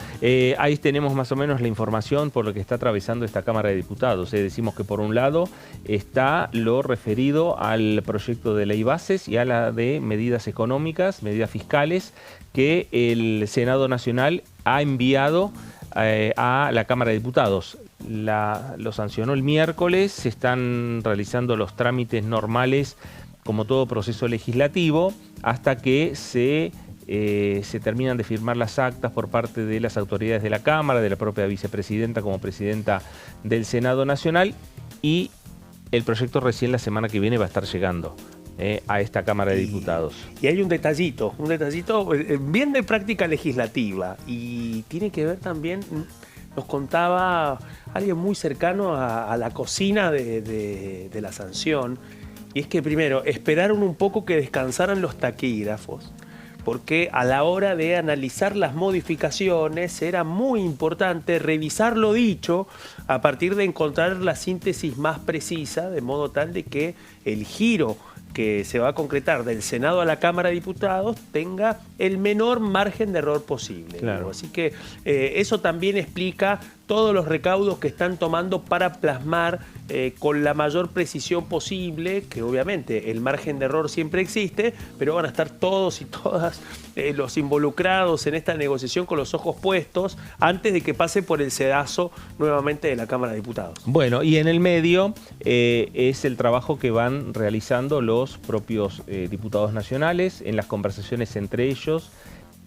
ahí tenemos más o menos la información por lo que está atravesando esta Cámara de Diputados. Decimos que por un lado está lo referido al proyecto de ley bases y a la de medidas económicas, medidas fiscales, que el Senado Nacional ha enviado a la Cámara de Diputados. Lo sancionó el miércoles, se están realizando los trámites normales como todo proceso legislativo hasta que se terminan de firmar las actas por parte de las autoridades de la Cámara, de la propia vicepresidenta como presidenta del Senado Nacional, y el proyecto recién la semana que viene va a estar llegando a esta Cámara de Diputados. Y hay un detallito bien de práctica legislativa, y tiene que ver también, nos contaba alguien muy cercano a la cocina de la sanción, y es que primero esperaron un poco que descansaran los taquígrafos, porque a la hora de analizar las modificaciones era muy importante revisar lo dicho a partir de encontrar la síntesis más precisa, de modo tal de que el giro que se va a concretar del Senado a la Cámara de Diputados tenga el menor margen de error posible. Claro. Así que eso también explica todos los recaudos que están tomando para plasmar con la mayor precisión posible, que obviamente el margen de error siempre existe, pero van a estar todos y todas los involucrados en esta negociación con los ojos puestos antes de que pase por el sedazo nuevamente de la Cámara de Diputados. Bueno, y en el medio es el trabajo que van realizando los propios diputados nacionales en las conversaciones entre ellos,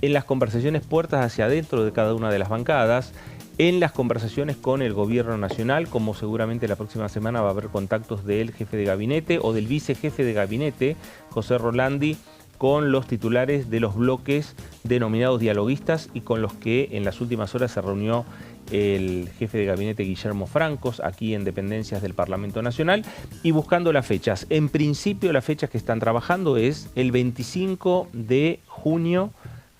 en las conversaciones puertas hacia adentro de cada una de las bancadas, en las conversaciones con el gobierno nacional, como seguramente la próxima semana va a haber contactos del jefe de gabinete o del vicejefe de gabinete, José Rolandi, con los titulares de los bloques denominados dialoguistas y con los que en las últimas horas se reunió el jefe de gabinete Guillermo Francos, aquí en dependencias del Parlamento Nacional, y buscando las fechas. En principio las fechas que están trabajando es el 25 de junio,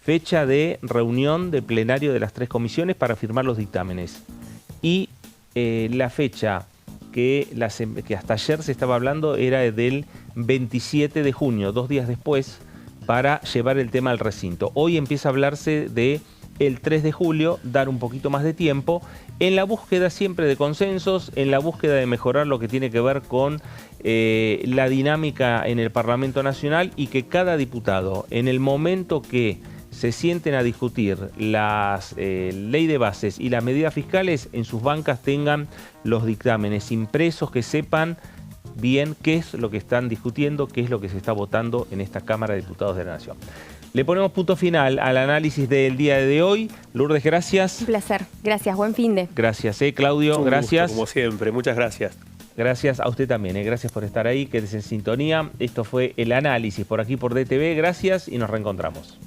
fecha de reunión del plenario de las tres comisiones para firmar los dictámenes. Y la fecha que hasta ayer se estaba hablando era del 27 de junio, 2 días después, para llevar el tema al recinto. Hoy empieza a hablarse de el 3 de julio, dar un poquito más de tiempo, en la búsqueda siempre de consensos, en la búsqueda de mejorar lo que tiene que ver con la dinámica en el Parlamento Nacional, y que cada diputado, en el momento que se sienten a discutir las ley de bases y las medidas fiscales, en sus bancas tengan los dictámenes impresos, que sepan bien qué es lo que están discutiendo, qué es lo que se está votando en esta Cámara de Diputados de la Nación. Le ponemos punto final al análisis del día de hoy. Lourdes, gracias. Un placer. Gracias. Buen fin de. Gracias, Claudio. Un gracias. gusto, como siempre. Muchas gracias. Gracias a usted también, gracias por estar ahí, quédese en sintonía. Esto fue El Análisis por aquí por DTV, gracias y nos reencontramos.